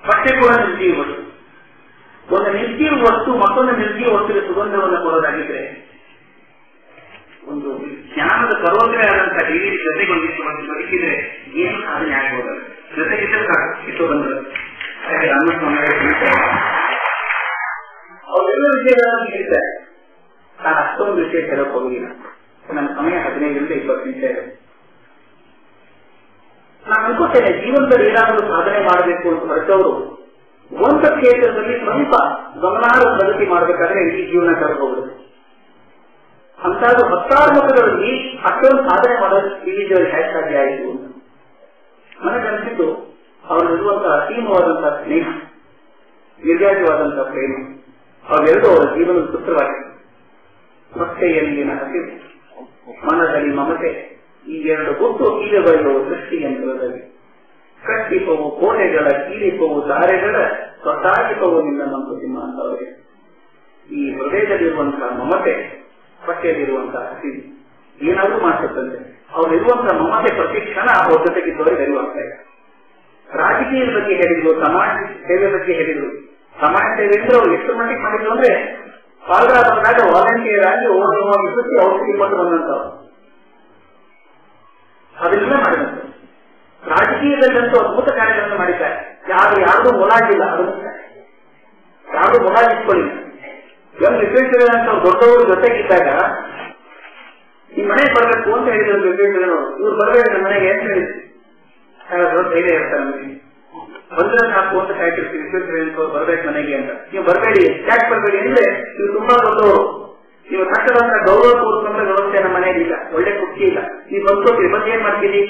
ಬಟ್ಟೆ ಕೂಡ ನಿರ್ಜೀವ ವಸ್ತು. ಒಂದು ನಿರ್ಜೀವ ವಸ್ತು ಮತ್ತೊಂದು ನಿರ್ಜೀವ ವಸ್ತುವಿಗೆ ಸುಗಂಧವನ್ನು ಕೊಡೋದಾಗಿದ್ರೆ ಒಂದು ಜ್ಞಾನದ ಸರ್ವೋದಯ ಆದಂತಹ ಡಿಗ್ರಿ ಜೊತೆಗೊಂಡಿತ್ತು ಒಂದು ಬದುಕಿದ್ರೆ ಏನು ಸಾಧನೆ ಆಗಬಹುದಲ್ಲ. ಜೊತೆಗಿದ್ದರೆ ಸಾಕು ಇಷ್ಟು ಬಂದರು ಅವರೆಲ್ಲ ವಿಷಯಗಳನ್ನು ಹೇಳ್ತಾರೆ. ನಾನು ಅಷ್ಟೊಂದು ವಿಷಯ ಹೇಳಕ್ ಹೋಗುದಿಲ್ಲ. ನನ್ನ ಸಮಯ 15-20 ನಿಮಿಷ ಇದೆ. ನಾನು ಅನ್ಕೋತೇನೆ ಜೀವನದಲ್ಲಿ ಏನಾದರೂ ಸಾಧನೆ ಮಾಡಬೇಕು ಅಂತ ಹೊರಟವರು ಒಂದು ಕ್ಷೇತ್ರದಲ್ಲಿ ಸ್ವಲ್ಪ ಗಮನಾರ್ಹ ಪ್ರಗತಿ ಮಾಡಬೇಕಾದ್ರೆ ಇಡೀ ಜೀವನ ಕಳೆದೋಗುವುದು. ಅಂತಾದ್ರೂ 10 ಮತಗಳಲ್ಲಿ ಅಷ್ಟೊಂದು ಸಾಧನೆ ಮಾಡೋದು ಇಲ್ಲಿದ್ದವರು ಹೇಗೆ ಸಾಧ್ಯ ಆಯಿತು ಅಂತ ನನಗನ್ಸಿದ್ದು ಅವರಲ್ಲಿರುವಂತಹ ಅಸೀಮವಾದಂತಹ ಸ್ನೇಹ, ನಿರ್ವ್ಯಾಜವಾದಂತಹ ಪ್ರೇಮ ಅವೆರಡೂ ಅವರ ಜೀವನದ ಸೂತ್ರವಾಗಿದೆ. ಹೊಟ್ಟೆಯಲ್ಲಿನ ಹಸಿವು, ಮನದಲ್ಲಿ ಮಮತೆ, ಈ ಎರಡು ಗುಟ್ಟು ಕೀಲೆಗಳು ಸೃಷ್ಟಿ ಯಂತ್ರದಲ್ಲಿ ಕಟ್ಟಿಪವು ಕೋಣೆಗಳ ಕೀಲಿಪವು ದಾರೆಗಳ ಸ್ವತಾಗಿಪವು ನಿನ್ನ ಮಂಕುತಿಮ್ಮ ಅಂತವರಿಗೆ. ಈ ಹೃದಯದಲ್ಲಿರುವಂತಹ ಮಮತೆ, ಹೊಟ್ಟೆಯಲ್ಲಿರುವಂತಹ ಹಸಿವು ಏನಾದ್ರೂ ಮಾಡ್ತಂತೆ. ಅವರಿರುವಂತಹ ಮಮತೆ ಪ್ರತಿ ಕ್ಷಣ ಅವ್ರ ಜೊತೆಗಿದ್ದವರಿಗೆ ಅರಿವಾಗ್ತಾ ಇದೆ. ರಾಜಕೀಯದ ಬಗ್ಗೆ ಹೇಳಿದ್ರು, ಸಮಾಜ ಸೇವೆ ಬಗ್ಗೆ ಹೇಳಿದ್ರು. ಸಮಾಜ ಸೇವೆ ಅಂದ್ರೆ ಅವ್ರು ಎಷ್ಟು ಮಟ್ಟಿಗೆ ಮಾಡಿದ್ರು ಅಂದ್ರೆ ಪಾಲ್ಗಾರ ಬಂದಾಗ ವಾಲಂಟಿಯರ್ ಆಗಿ ಓದಿ ಸುತ್ತಿ ಔಷಧಿ ಕೊಟ್ಟು ಬಂದಂತವ್ರು ಅದನ್ನೆಲ್ಲ ಮಾಡಿದಂತೆ. ರಾಜಕೀಯದಲ್ಲಂತೂ ಅದ್ಭುತ ಕಾರ್ಯಗಳನ್ನು ಮಾಡಿದ್ದಾರೆ. ಯಾರ್ದು ಮೊಲಾಜಿಲ್ಲ, ಅದು ಯಾರ್ದು ಮೊಲಾಜಿಟ್ಕೊಳ್ಳಿಲ್ಲ. ವಿಶ್ವೇಶ್ವರಯ್ಯನಂತ ದೊಡ್ಡವರು ಜೊತೆಗಿದ್ದಾಗ ಈ ಮನೆಗೆ ಬರ್ಬೇಕು ಅಂತ ಹೇಳಿದ್ರು ವಿಶ್ವೇಶ್ವರಯ್ಯನವರು. ಇವ್ರು ಬರಬೇಕು ನಮ್ಮ ಮನೆಗೆ ಅಂತ ಹೇಳಿದ್ರು. ಧೈರ್ಯ ಇರ್ತಾರೆ ನಮಗೆ ಬಂದ್ರೆ ಸಾಕು ಅಂತ ಕಾಯ್ತಿರ್ತೀವಿ. ವಿಶ್ವೇಶ್ವರಯ್ಯನವರು ಬರ್ಬೇಕು ಮನೆಗೆ ಅಂತ. ನೀವು ಬರಬೇಡಿ, ಯಾಕೆ ಬರಬೇಡಿ ಅಂದ್ರೆ ನೀವು ತುಂಬಾ ದೊಡ್ಡವರು, ನೀವು ತಕ್ಕದಂತ ಗೌರವ ಪೂರ್ವಕಂದ್ರೆ ವ್ಯವಸ್ಥೆ ನಮ್ಮ ಮನೆಯಲ್ಲಿ ಇಲ್ಲ, ಒಳ್ಳೆ ಕುರ್ಚಿ ಇಲ್ಲ. ನೀವು ಬಂದ್ಕೊತೀರಿ, ಬಂದು ಏನ್ ಮಾಡ್ತೀರಿ?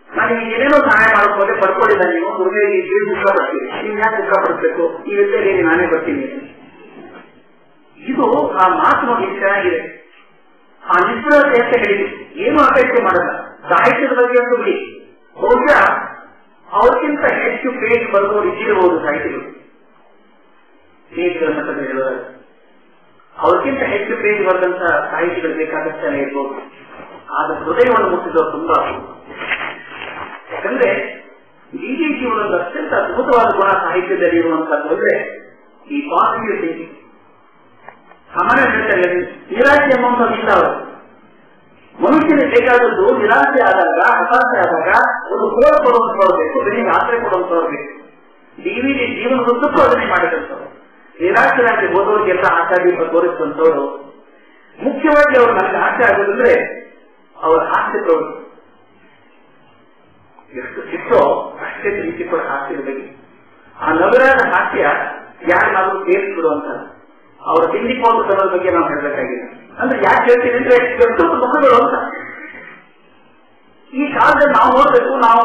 ನಾನು ಈಗ ಏನೇನೋ ಸಹಾಯ ಮಾಡೋಕೆ ಪಡ್ಕೊಳ್ಳಿಲ್ಲ. ನೀವು ಹುಡುಗರಿಗೆ ದುಃಖ ಪಡ್ತೀರಿ, ನೀವು ಯಾಕೆ ದುಃಖ ಪಡಿಸ್ಬೇಕು? ಈ ವ್ಯಕ್ತಿಯಲ್ಲಿ ನಾನೇ ಬರ್ತೀನಿ. ಇದು ಆ ಮಾತು ನೋಡಿ ಚೆನ್ನಾಗಿದೆ. ಆ ನಿಷ್ಠತೆ ಅಂತ ಹೇಳಿದ್ರು, ಏನು ಅಪೇಕ್ಷೆ ಮಾಡಲ್ಲ. ಸಾಹಿತ್ಯದ ಬಗ್ಗೆ ಅಂತೂ ಬಿಡಿ, ಬಹುಶಃ ಅವ್ರಿಗಿಂತ ಹೆಚ್ಚು ಪೇಜ್ ಬರೆದವರು ಇದ್ದಿರಬಹುದು ಸಾಹಿತಿಗಳು. ಪೇಜ್ಗಳ ಮಟ್ಟದಲ್ಲಿ ಹೇಳೋದಾದ್ರೆ ಅವ್ರಿಗಿಂತ ಹೆಚ್ಚು ಪೇಜ್ ಬರೆದಂತ ಸಾಹಿತಿಗಳು ಬೇಕಾದಷ್ಟೇ ಇರ್ಬೋದು. ಆದ ಹೃದಯವನ್ನು ಮುಟ್ಟಿದವರು ತುಂಬಾ. ಯಾಕಂದ್ರೆ ಇಡೀ ಜೀವನದ ಅತ್ಯಂತ ಅದ್ಭುತವಾದ ಗುಣ ಸಾಹಿತ್ಯದಲ್ಲಿ ಇರುವಂತದ್ದು ಅಂದ್ರೆ ಈ ಪಾಸಿಟಿವ್ ಥಿಂಕಿಂಗ್. ಸಾಮಾನ್ಯ ಹೇಳ್ತಾರೆ ನಿರಾಶೆ ಎಂಬಂತಿಲ್ಲ. ಅವರು ಮನುಷ್ಯನಿಗೆ ಬೇಕಾದದ್ದು ನಿರಾಶೆ ಆದಾಗ, ಹತಾಶೆ ಆದಾಗ ಒಂದು ಕೋಲ ಕೊಡುವಂತವ್ರು ಬೇಕು, ಬೆನ್ನಿಗೆ ಆಶ್ರಯ ಕೊಡುವಂತವ್ರು ಬೇಕು. ಡಿವಿಡಿ ಜೀವನದುದ್ದಕ್ಕೂ ಅದನ್ನೇ ಮಾಡಿದಂಥವ್ರು. ನಿರಾಶರಾಗಿ ಹೋದವ್ರಿಗೆಲ್ಲ ಆಶಾದೀಪ ತೋರಿಸಿದಂಥವ್ರು. ಮುಖ್ಯವಾಗಿ ಅವ್ರು ನನಗೆ ಆಸೆ ಆಗೋದಂದ್ರೆ ಅವರ ಹಾಸ್ಯ ಪ್ರವೃತ್ತಿ. ಎಷ್ಟು ಸಿಕ್ಕೋ ಅಷ್ಟೇ ಪ್ರೀತಿಪರ ಹಾಸ್ಯದ ಬಗ್ಗೆ. ಆ ನಗರದ ಹಾಸ್ಯ ಯಾರನ್ನಾದ್ರೂ ಸೇರಿಸ್ಬಿಡುವಂತ ಅವರ ತಿಂಡಿ ಪೌರುಷದ ಬಗ್ಗೆ ನಾವು ಹೇಳಬೇಕಾಗಿದೆ. ಅಂದ್ರೆ ಯಾಕೆ ಹೇಳ್ತೀನಿ ಅಂದ್ರೆ ಎಷ್ಟು ಮುಖಗಳು ಅಂತ ಈ ಕಾಲದಲ್ಲಿ ನಾವು ನೋಡ್ಬೇಕು. ನಾವು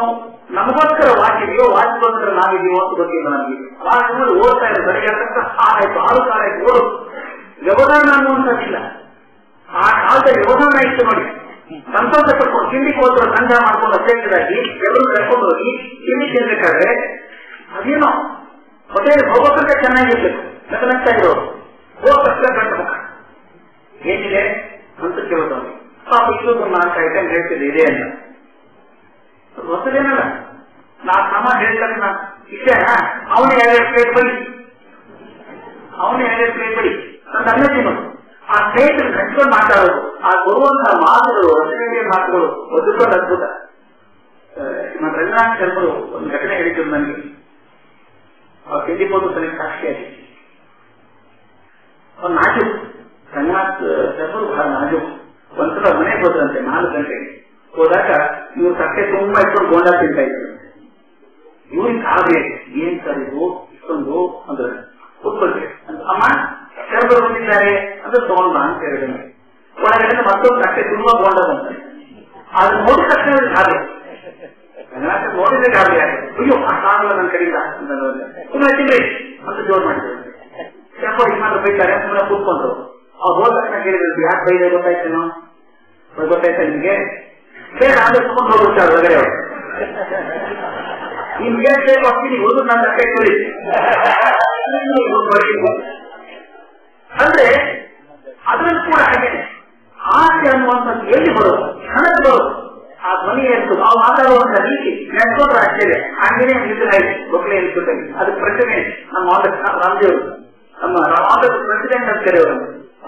ನಮಗೋಸ್ಕರ ವಾಚಿದೆಯೋ ವಾಚಿಗೋಸ್ಕರ ನಾವಿದೆಯೋ ಅಂತ ಗೊತ್ತಿಲ್ಲ ನಮಗೆ. ವಾಚಿಗಳು ಓಡ್ತಾ ಇರೋ ಬೆಳಗ್ಗೆ ಆಯ್ತು 6 ಕಾಲ ಆಯ್ತು ಓಡು. ವ್ಯವಧಾನ ಅನ್ನುವಂಥದ್ದಿಲ್ಲ. ಆ ಕಾಲದ ವ್ಯವಧಾನ ಇತ್ತು ನೋಡಿ. ಸಂತೋಷ ಪಡ್ಕೊಂಡು ತಿಂಡಿ ಹೋದ್ರು ಸಂಗ್ರಹ ಮಾಡ್ಕೊಂಡು ಅತ್ಯಂತರಾಗಿ ಎಲ್ಲರೂ ಕರ್ಕೊಂಡು ಹೋಗಿ ತಿಂಡಿ ತಿನ್ಬೇಕಾದ್ರೆ ಅದೇನೋ ಹೊಟ್ಟೆಯಲ್ಲಿ ಹೋಗೋಕ್ಕಿಂತ ಚೆನ್ನಾಗಿರ್ಬೇಕು. ನಗ್ತಾ ಇರೋರು ಹೋಗಕ್ಕ ಗಂಟ ಮುಖ ಏನಿದೆ ಅಂತ ಕೇಳೋದವ್ರು. ಪಾಪ ಇಲ್ಲೊಂದು 4 ಐಟಮ್ ಹೇಳ್ತಿದ್ದೆ ಇದೆ ಅಂತ. ಹೊಸದೇನಲ್ಲ, ನಾ ಸಾಮಾನು ಹೇಳ್ತಾರೆ. ನಾ ಇಷ್ಟೇನಾ? ಅವನೇ 2 ಪ್ಲೇಟ್ ಬಳಿ, ಅವನೇ 2 ಪ್ಲೇಟ್ ಬಳಿ ಅಂತ ಅನ್ನ ತಿನ್ನೋದು. ಆ ಸ್ನೇಹಿತರು ಹಂಚ್ಕೊಂಡು ಮಾತಾಡೋದು, ಆ ಕೊಡುವಂತಹ ಮಾತುಗಳು, ರಚನೆಯ ಮಾತುಗಳು ಒದ್ದುಕೊಂಡು ಅದ್ಭುತ. ನಮ್ಮ ರಂಗನಾಥ್ ಶರ್ಮರು ಒಂದು ಘಟನೆ ಹೇಳಿದ್ರು ನನಗೆ. ಅವ್ರು ತಿಂಡಿಬೋದು ತನಗೆ ಸಾಕ್ಷಿಯಾಗಿ ಅವ್ರು ನಾಜು. ರಂಗನಾಥ್ ಶರ್ಮರು ಬಹಳ ನಾಜು. ಒಂದ್ಸಲ ಮನೆಗೆ ಹೋದ್ರಂತೆ 4 ಗಂಟೆಗೆ. ಹೋದಾಗ ಇವ್ರು ತಟ್ಟೆ ತುಂಬಾ ಇಟ್ಕೊಂಡು ಬೋಂಡ ತಿಂತಾ ಇದ್ರು. ಇವ್ರಿಗೆ ಕಾಗೆ ಏನ್ ಸರ್ ಇದು ಇಷ್ಟೊಂದು ಅಂದ್ರೆ ಕೂತ್ಕೊಳ್ತೇವೆ ಅಂತ. ಅಮ್ಮ ಶರ್ಮರು ಬಂದಿದ್ದಾರೆ ಅಂದ್ರೆ ತಗೊಂಡ ಅಂತ ಹೇಳಿದ್ರೆ ಒಳಗಡೆ ಮತ್ತೊಂದು ತಟ್ಟೆ ತುಂಬಾ ಬೋಂಡ ಬಂತ. ಅದನ್ನ ನೋಡಿದ ತಕ್ಷಣ ಗಾಬರಿ. ರಂಗನಾಥ ನೋಡಿದ್ರೆ ಗಾಬರಿ ಆಗಿದೆ. ಅಯ್ಯೋ ಆಗಲ್ಲ ನನ್ನ ಕಡೆಯಿಂದ ಅಂತ ತಿನ್ರಿ ಅಂತ ಜೋರ್ ಮಾಡಿದ್ರು. ಯಾಕೋ ಇನ್ನಾದ್ರು ಬೈತಾರೆ ಸುಮ್ಮನೆ ಕೂತ್ಕೊಂಡ್ರು. ಅವ್ರು ಹೋದ ತಕ್ಷಣ ಕೇಳಿದ್ರು ಯಾಕೆ ಬೈದೆ ಗೊತ್ತಾಯ್ತೇನೋ? ಗೊತ್ತಾಯ್ತಾ ನಿಮ್ಗೆ? ಬೇಡ ಅಂದ್ರೆ ಸುಮ್ಮನೆ ಹೋಗ್ಬಿಡ್ತಾರೆ ಒಳಗಡೆ ಅವರು. ನಿಮ್ಗೆ ಬೇಕು ಹೋಗ್ತೀನಿ ಓದು ನನ್ನ ತಟ್ಟೆ ಕೊಡಿ ಅಂದ್ರೆ ಅದರಲ್ಲಿ ಕೂಡ ಹಾಗೇನೆ ಆಸೆ ಅನ್ನುವಂಥದ್ದು ಎಲ್ಲಿ ಬರೋದು? ಹಣಕ್ಕೆ ಬರೋದು. ಆ ಧ್ವನಿ ಇರ್ತದೆ, ನಾವು ಮಾತಾಡುವಂತ ರೀತಿ ನೆನ್ಕೊಂಡ್ರೆ ಆಶ್ಚರ್ಯ. ಆಂಜನೇಯ ನಿಂತಿರಾಯ್ತು ಒಕ್ಕಲೆ ಅನ್ಸುತ್ತೆ. ಅದಕ್ಕೆ ಪ್ರಶ್ನೆ ನಮ್ಮ ರಾಮದೇವರು, ನಮ್ಮ ಪ್ರೆಸಿಡೆಂಟ್ ಅಂತ ಕರೆಯೋರು.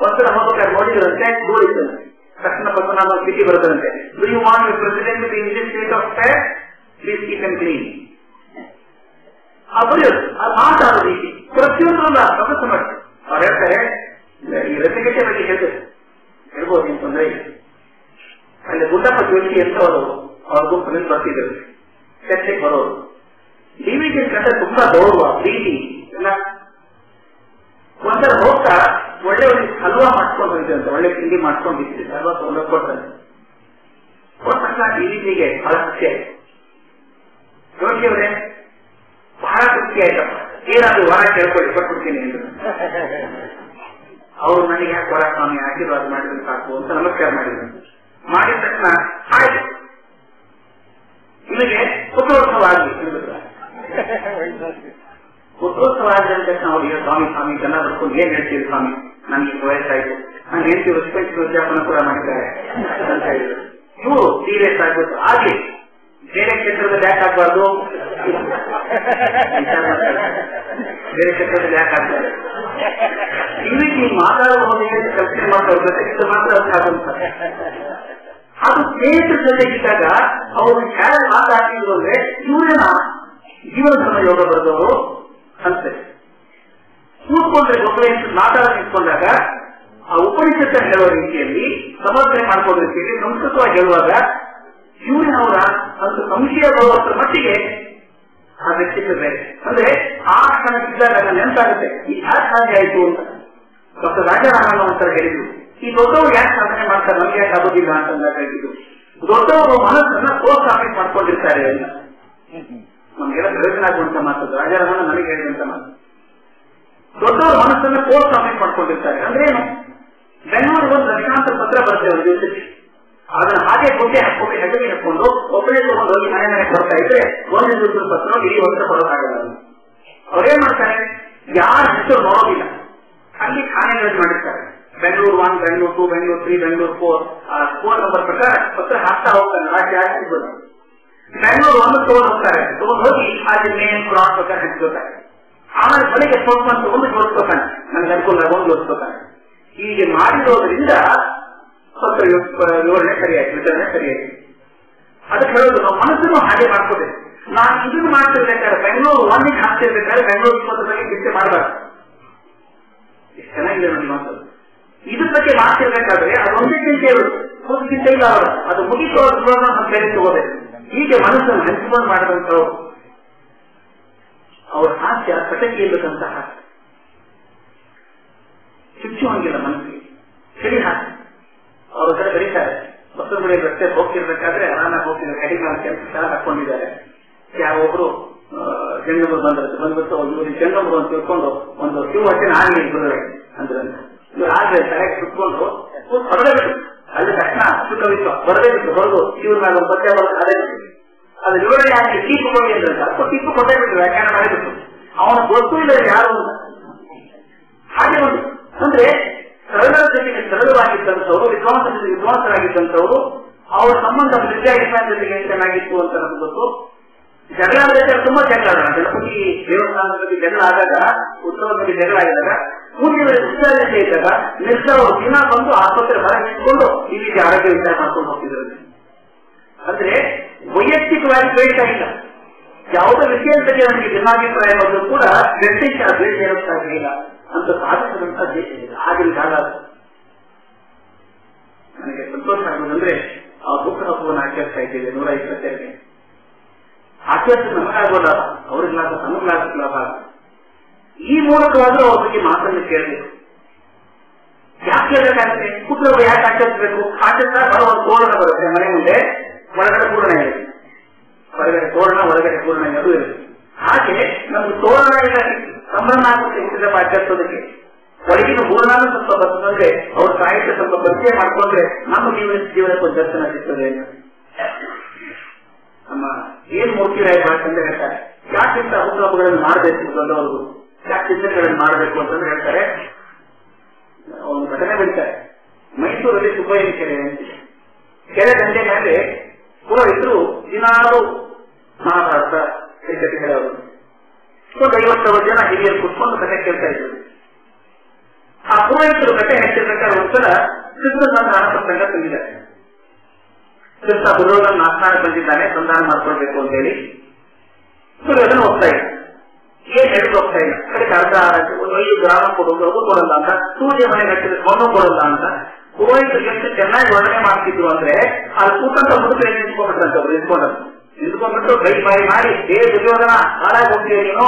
ಒಂದ್ಸಲ ಹೋಗ್ಬೇಕಾದ್ರೆ ನೋಡಿದ್ರಂತೆ, ದೂರಿದ್ದಂತೆ. ತಕ್ಷಣ ಪದ್ಮನಾಭ ಸ್ಥಿತಿ ಬರುತ್ತಂತೆ, do you want your president to be in this state of fair, please keep and clean. ಅದು ಮಾತಾಡೋ ರೀತಿ ಪ್ರತಿಯೊಂದರಲ್ಲ ಪ್ರೊಫೆಸರ್ ಮಾಡಿ ಅವ್ರು ಹೇಳ್ತಾರೆ. ಈ ರೆಸಿಗೇಷನ್ ಬಗ್ಗೆ ಹೇಳ್ಬೋದು ಏನ್ ತೊಂದರೆ ಇಲ್ಲ. ಅಲ್ಲಿ ಗುಡ್ಡಪ್ಪ ಜೋಶಿ ಅಂತ ಅವ್ರ ಗುಂಪಿನಲ್ಲಿ ಬರ್ತಿದ್ರು, ಚರ್ಚೆಗೆ ಬರೋರು. ಡಿವಿಜಿ ಕಂಡ್ರೆ ತುಂಬಾ ಗೌರವ ಪ್ರೀತಿ ಎಲ್ಲ. ಒಂದ್ಸಲ ಹೋಗ್ತಾ ಒಳ್ಳೆ ಒಂದು ಹಲ್ವಾ ಮಾಡ್ಕೊಂಡು ಹೋಗಿದ್ದಂತೆ, ಒಳ್ಳೆ ತಿಂಡಿ ಮಾಡ್ಕೊಂಡಿದ್ದೆ, ಹಲ್ವಾ ತೊಗೊಂಡೋಗಿ ಕೊಡ್ತಾರೆ. ಕೊಟ್ಟ ತಕ್ಷಣ ಡಿವಿಜಿಗೆ ಬಹಳ ಖುಷಿ ಆಯ್ತು. ಜೋಶಿ ಅವರೇ ಬಹಳ ಖುಷಿ ಆಯ್ತಪ್ಪ, ಏನಾದ್ರು ವರ ಕೇಳ್ಕೊಳ್ಳಿ ಕೊಟ್ಬಿಡ್ತೀನಿ ಎಂದು. ಅವರು ನನಗೆ ಯಾಕೆ ವರ ಸ್ವಾಮಿ ಆಶೀರ್ವಾದ ಮಾಡಿದ್ರೆ ಸಾಕು ಅಂತ ನಮಸ್ಕಾರ ಮಾಡಿದ್ರು. ಮಾಡಿದ ತಕ್ಷಣ ಆಯ್ತು ನಿಮಗೆ ಪುತ್ರೋತ್ಸವ ಆಗಲಿ ಎಂದಿದ್ರು. ಪುತ್ರೋತ್ಸವ ಆಗಿದ ತಕ್ಷಣ ಅವ್ರಿಗೆ ಸ್ವಾಮಿ ಸ್ವಾಮಿ ಜನ ಬರ್ಕೊಂಡು ಏನ್ ಹೇಳ್ತೀವಿ ಸ್ವಾಮಿ, ನನಗೆ ವಯಸ್ಸಾಯ್ತು, ನಾನು ಹೇಳ್ತೀವಿ ರೆಸ್ಪೆಕ್ಟ್ ಉದ್ಯಾಪನ ಕೂಡ ಮಾಡಿದ್ದಾರೆ ಅಂತ ಹೇಳಿದ್ರು. ಇವರು ಸೀರಿಯಸ್ ಆಗ್ಬಿಟ್ಟು ಆಗ್ಲಿ ಬೇರೆ ಕ್ಷೇತ್ರದಲ್ಲಿ ಯಾಕೆ ಆಗ್ಬಾರ್ದು, ಬೇರೆ ಕ್ಷೇತ್ರದಲ್ಲಿ ಯಾಕೆ ಆಗ್ತಾರೆ ಈ ರೀತಿ ಮಾತಾಡಬಹುದು ಕಲ್ಪನೆ ಮಾಡೋದ್ರ ಜೊತೆ ಮಾತ್ರ ಆಗುವಂತ. ಅದು ಸ್ನೇಹಿತರ ಜೊತೆಗಿದ್ದಾಗ ಅವರು ಯಾರು ಮಾತಾಡ್ತಿದ್ರು ಅಂದ್ರೆ ಇವರನ್ನ ಜೀವನ ಧರ್ಮ ಯೋಗ ಬರೆದವರು ಅಂತೆ. ಕೂತ್ಕೊಂಡ್ರೆ ಒಬ್ಬರೇ ಮಾತಾಡ ನಿಂತ್ಕೊಂಡಾಗ ಆ ಉಪನಿಷತ್ತ ಹೇಳುವ ರೀತಿಯಲ್ಲಿ ಸಮರ್ಥನೆ ಮಾಡ್ಕೊಳ್ಳೋ ರೀತಿಯಲ್ಲಿ ಸಂಸ್ಕೃತವಾಗಿ ಹೇಳುವಾಗ ಇವರಿನವರ ಒಂದು ಸಂಶಯ ಬರುವಷ್ಟರ ಮಟ್ಟಿಗೆ ಆ ವ್ಯಕ್ತಿತ್ವ ಬೇರೆ. ಅಂದ್ರೆ ಆ ಕ್ಷಣಕ್ಕಿದ್ದಾಗ ನೆನಪಾಗುತ್ತೆ ಈ ಯಾಕೆ ಸಾಧ್ಯ ಆಯ್ತು ಅಂತ. ಡಾಕ್ಟರ್ ರಾಜಾರಾಮನ್ ಅಂತ ಹೇಳಿದ್ರು, ಈ ದೊಡ್ಡವರು ಯಾಕೆ ಸಾಧನೆ ಮಾಡ್ತಾರೆ ನಮ್ಗೆ ಯಾಕೆ ಆಗೋದಿಲ್ಲ ಅಂತಂದಾಗ ಹೇಳಿದ್ರು, ದೊಡ್ಡವರು ಮನಸ್ಸನ್ನ ಪ್ರೋತ್ಸಾಹಿತ ಮಾಡ್ಕೊಂಡಿರ್ತಾರೆ ಅಂತ. ನಮ್ಗೆಲ್ಲ ಪ್ರಯೋಜನ ಆಗುವಂತ ಮಾತು ರಾಜಾರಾಮನ್ ನನಗೆ ಹೇಳಿದಂತ ಮಾತು. ದೊಡ್ಡವರು ಮನಸ್ಸನ್ನ ಪ್ರೋತ್ಸಾಹಿತ ಮಾಡ್ಕೊಂಡಿರ್ತಾರೆ ಅಂದ್ರೆ ಏನು, ಬೆಂಗಳೂರಿಗೆ ಒಂದು ಲಕ್ಷಾಂತರ ಪತ್ರ ಬರ್ತೇವೆ ಒಂದು ದಿವಸಕ್ಕೆ, ಅದನ್ನ ಹಾಗೆ ಗುಡ್ಡೆ ಹಾಕೊಂಡು ಹೆಗಲಿ ಹಾಕೊಂಡು ಒಬ್ಬರೇ ತಗೊಂಡು ಹೋಗಿ ಮನೆ ಮನೆ ಕೊಡ್ತಾ ಇದ್ರೆ ಒಂದು ದಿವಸದ ಪತ್ರ ಇಡೀ ವರ್ಷ ಕೊಡೋಕ್ಕಾಗಲ್ಲ. ಅವ್ರೇನ್ ಮಾಡ್ತಾರೆ, ಯಾರ ಹೆಸರು ನೋಡೋದಿಲ್ಲ, ಅಲ್ಲಿ ಖಾನೆಗಳನ್ನು ಮಾಡಿರ್ತಾರೆ. ಬೆಂಗಳೂರು 1, ಬೆಂಗಳೂರು 2, ಬೆಂಗಳೂರು 3, ಬೆಂಗಳೂರು 4 ಆ 4 ನಂಬರ್ ಪ್ರಕಾರ ಪತ್ರ ಹಾಕ್ತಾ ಹೋಗ್ತಾರೆ. ರಾಜ್ಯ ಹಾಕಿರ್ಬೋದು. ಬೆಂಗಳೂರು 1 ತಗೊಂಡು ಹೋಗ್ತಾರೆ, ತಗೊಂಡು ಹೋಗಿ ಅಲ್ಲಿ ಮೇನ್ ಕ್ರಾಸ್ ಪ್ರಕಾರ ಹಂಚ್ಕೋತಾರೆ. ಆಮೇಲೆ ಮನೆಗೆ ಸ್ವಲ್ಪ ಒಂದು ಜೋಡಿಸ್ಕೋತಾನೆ, ನನಗೆ ಅನುಕೂಲ ಒಂದು ಜೋಡಿಸ್ಕೋತಾನೆ. ಹೀಗೆ ಮಾಡಿರೋದ್ರಿಂದ ಸ್ವಲ್ಪ ವಿವರಣೆ ಸರಿಯಾಗಿ ವಿತರಣೆ ಸರಿಯಾಗಿ. ಅದಕ್ಕೆ ಹೇಳೋದು ನಾವು ಮನಸ್ಸನ್ನು ಹಾಗೆ ಮಾಡ್ಕೋಬೇಕು. ನಾನು ಇದನ್ನು ಮಾಡ್ತಿರ್ಬೇಕಾದ್ರೆ ಬೆಂಗಳೂರು 1ಗೆ ಹಾಕ್ತಿರ್ಬೇಕಾದ್ರೆ ಬೆಂಗಳೂರು 20 ಬಗ್ಗೆ ಚಿಂತೆ ಮಾಡಬಾರ್ದು. ಎಷ್ಟು ಚೆನ್ನಾಗಿದೆ ನೋಡಿ ಮಾತು. ಇದ್ರ ಬಗ್ಗೆ ಮಾಡ್ತಿರ್ಬೇಕಾದ್ರೆ ಅದೊಂದೇ ಚಿಂತೆ ಇರುತ್ತೆ, ಒಂದು ಚಿಂತೆ ಇಲ್ಲ ಅವರು. ಅದು ಮುಗಿಸೋ ಬೇರೆ ತಗೋಬೇಕು. ಹೀಗೆ ಮನಸ್ಸನ್ನು ಹಂಚಿಕೊಂಡು ಮಾಡಿದಂಥವ್ರು ಅವ್ರ ಹಾಸ್ಯ ಕಟಕಿ ಇಲ್ಲದಂತಹ ಚುಚ್ಚುವಂಗಿಲ್ಲ ಮನಸ್ಸಿಗೆ, ಸರಿ ಹಾಕಿ ಅವ್ರ ಕಡೆ ಬರೀತಾರೆ. ಬಸವಗುಡಿ ರಸ್ತೆ ಹೋಗ್ತಿರ್ಬೇಕಾದ್ರೆ ಆರಾಮಾಗಿ ಹೋಗ್ತಿದ್ದಾರೆ, ಕಡಿಮೆ ಕೆಲಸ ಹಾಕೊಂಡಿದ್ದಾರೆ. ಯಾವೊಬ್ರು ಜಂಗಮರು ಬಂದ್ಬಿಟ್ಟು ಇವರು ಜಂಗಮರು ಅಂತ ತಿಳ್ಕೊಂಡು ಒಂದು ಕ್ಯೂ ಹಚ್ಚಿನ ಆಗಲಿ ಬರೋದು ಅಂದ್ರೆ ಇವ್ರು ಆದ್ರೆ ತಲೆಗೆ ಸುತ್ಕೊಂಡು ಹೊರಡೆ ಬಿಟ್ಟು ಅಲ್ಲಿ ತಕ್ಷಣ ಸುಖವಿತ್ತು ಹೊರಡೆ ಬಿಟ್ಟು ಹೊರದು ಇವ್ರ ಮೇಲೆ ಒಂದು ಪದ್ಯ ಬರೋದು ಅದೇ ಅದು ವಿವರಣೆ ಆಗಿ ತೀರ್ಪು ಕೊಡಿ ಅಂತ ತೀರ್ಪು ಕೊಟ್ಟೇ ಬಿಟ್ಟು ವ್ಯಾಖ್ಯಾನ ಮಾಡಿಬಿಟ್ಟು ಅವನ ಗೊತ್ತೂ ಇಲ್ಲ ಯಾರು ಹಾಗೆ ಒಂದು ಅಂದ್ರೆ ಸರಳರ ಜೊತೆಗೆ ಸರಳವಾಗಿದ್ದಂಥವ್ರು, ವಿದ್ವಾಂಸರ ಜೊತೆಗೆ ವಿದ್ವಾಂಸರಾಗಿದ್ದಂಥವ್ರು, ಅವರ ಸಂಬಂಧ ವಿದ್ಯಾರ್ಥಿಗಳ ಜೊತೆಗೆ ಚೆನ್ನಾಗಿತ್ತು ಅಂತ ನಮ್ಗೆ ಗೊತ್ತು. ಜಗಳ ಆದಾಗ ತುಂಬಾ ಜಗಳ ಆಡೋಣ. ಗಣಪತಿ ದೇವಸ್ಥಾನದ ಬಗ್ಗೆ ಜಗಳ ಆದಾಗ, ಉತ್ಸವದ ಬಗ್ಗೆ ಜಗಳ ಆಗಿದಾಗ, ಪೂಜೆಗಳಿಗೆ ಉತ್ಸಾಹತೆ ಇದ್ದಾಗ ನಿರ್ಧಾರ ದಿನ ಬಂದು ಆಸ್ಪತ್ರೆ ಹೊರಗೆ ನಿಂತ್ಕೊಂಡು ಈ ರೀತಿ ಆರೋಗ್ಯ ವಿಚಾರ ಮಾಡ್ಕೊಂಡು ಹೋಗ್ತಿದ್ರು. ಅಂದ್ರೆ ವೈಯಕ್ತಿಕವಾಗಿ ದ್ವೇಷ ಇಲ್ಲ, ಯಾವುದೇ ವಿಷಯದ ಬಗ್ಗೆ ನನಗೆ ಭಿನ್ನಾಭಿಪ್ರಾಯ ಬಂದರೂ ಕೂಡ ವ್ಯಕ್ತಿಗೆ ಆ ದ್ವೇಷ ಇರೋಕ್ಕಾಗಲಿಲ್ಲ ಅಂತ ಸಾಧಿಸಿದಂತ ದೇಶ ಇದೆ. ಆಗಿನ ಕಾಲ ನನಗೆ ಸಂತೋಷ ಆಗುವುದಂದ್ರೆ ಆ ಬುಕ್ ಹಬ್ಬವನ್ನು ಆಚರಿಸ್ತಾ ಇದ್ದೇವೆ 122ಕ್ಕೆ. ಆಚರಿಸಿ ನಮಗಾಗೋಲ್ಲ, ಅವ್ರಿಗೆ ಲಾಭ, ನಮಗ್ ಲಾಭ. ಈ ಮೂಲಕವಾದ್ರೂ ಅವ್ರ ಬಗ್ಗೆ ಮಾತನ್ನು ಕೇಳಬೇಕು. ಯಾಕೆ ಕೇಳಬೇಕಾಗುತ್ತೆ, ಪುತ್ರರು ಯಾಕೆ ಆಚರಿಸಬೇಕು? ಆಚರಿಸಿದಾಗ ಬರೋ ಒಂದು ತೋರಣ ಬರುತ್ತೆ ಮನೆ ಮುಂದೆ, ಒಳಗಡೆ ಪೂರ್ಣ ಇರುತ್ತೆ, ಹೊರಗಡೆ ತೋರಣ ಒಳಗಡೆ ಪೂರ್ಣ ಎರಡೂ ಇರುತ್ತೆ. ಹಾಗೆ ನಮ್ಗೆ ತೋರಣ ಇಲ್ಲ ಸಂಭ್ರಮ ಆಗುತ್ತೆ ಹುಟ್ಟಿದಪ್ಪ ಆಚರಿಸೋದಕ್ಕೆ. ಒಳಗಿನ ಹೂರ್ಣಾನು ಸ್ವಲ್ಪ ಬರ್ತಂದ್ರೆ ಅವ್ರ ಸಾಹಿತ್ಯ ಸ್ವಲ್ಪ ಪರಿಚಯ ಮಾಡ್ಕೊಂಡ್ರೆ ನಮ್ಮ ಜೀವನಕ್ಕೆ ಒಂದು ದರ್ಶನ ಸಿಗ್ತದೆ. ನಮ್ಮ ಏನ್ ಮೂರ್ತಿರಾಯ ಭಾಷೆ ಹೇಳ್ತಾರೆ, ಯಾಕಿಂತ ಹುಟ್ಟುಹಬ್ಬಗಳನ್ನು ಮಾಡಬೇಕು ದೊಡ್ಡವರು, ಯಾಕೆ ಚಿಂತನೆಗಳನ್ನು ಮಾಡಬೇಕು ಅಂತಂದ್ರೆ ಹೇಳ್ತಾರೆ. ಒಂದು ಘಟನೆ ಬರೀತಾರೆ, ಮೈಸೂರಲ್ಲಿ ಸುಬ್ಬಯ್ಯನ ಕೆರೆ ಅಂತಿದೆ. ಕೆರೆ ದಂಡೆ ಮೇಲೆ ಪುರೋಹಿತರು ದಿನಾಲು ಮಹಾಭಾರತ ಕತೆ ಹೇಳೋರು. ಒಂದು 50 ಜನ ಹಿರಿಯರು ಕುತ್ಕೊಂಡು ಕತೆ ಕೇಳ್ತಾ ಇದ್ರು. ಆ ಪುರೋಹಿತರು ಕತೆ ಹೇಳ್ತಿರ್ಬೇಕಾದ್ರೆ ಒಂದ್ಸಲ ಕೃಷ್ಣನ ಪ್ರಸಂಗ ತಂದಿದ್ದಾರೆ. ಕೃಷ್ಣ ದುರ್ಯೋಧನ ನಾಶನ ಬಂದಿದ್ದಾನೆ, ಸಂಧಾನ ಮಾಡ್ಕೊಳ್ಬೇಕು ಅಂತ ಹೇಳಿ ದುರ್ಯೋಧನ ಹೋಗ್ತಾ ಇಲ್ಲ. ಏನ್ ಹೇಳಿದ್ರು ಹೋಗ್ತಾ ಇಲ್ಲ. ಕಡೆಗೆ ಅರ್ಧ 5 ಗ್ರಾಮ ಕೊಡೋದು ಕೊಡಲ್ಲ ಅಂತ, ಸೂರ್ಯ ಮನೆ ಕಟ್ಟಿದ್ರೆ ಮಣ್ಣು ಕೊಡಲ್ಲ ಅಂತ ಪುರೋಹಿತರಿಗೆ ಎಷ್ಟು ಚೆನ್ನಾಗಿ ವರ್ಣನೆ ಮಾಡ್ತಿದ್ರು ಅಂದ್ರೆ ಅಲ್ಲಿ ಕೂತಂತ ಮುದುಕರು ನಿಂತ್ಕೊಂಡ್ಬಿಟ್ರಂತೆ. ಅವ್ರು ನಿಂತ್ಕೊಂಡ್ಬಿಟ್ಟು ಕೈ ಬಾಯಿ ಮಾಡಿ ದುರ್ಯೋಧನ ಹಾಳಾಗಿ ಹೋಗ್ತೀವಿ ನೀನು,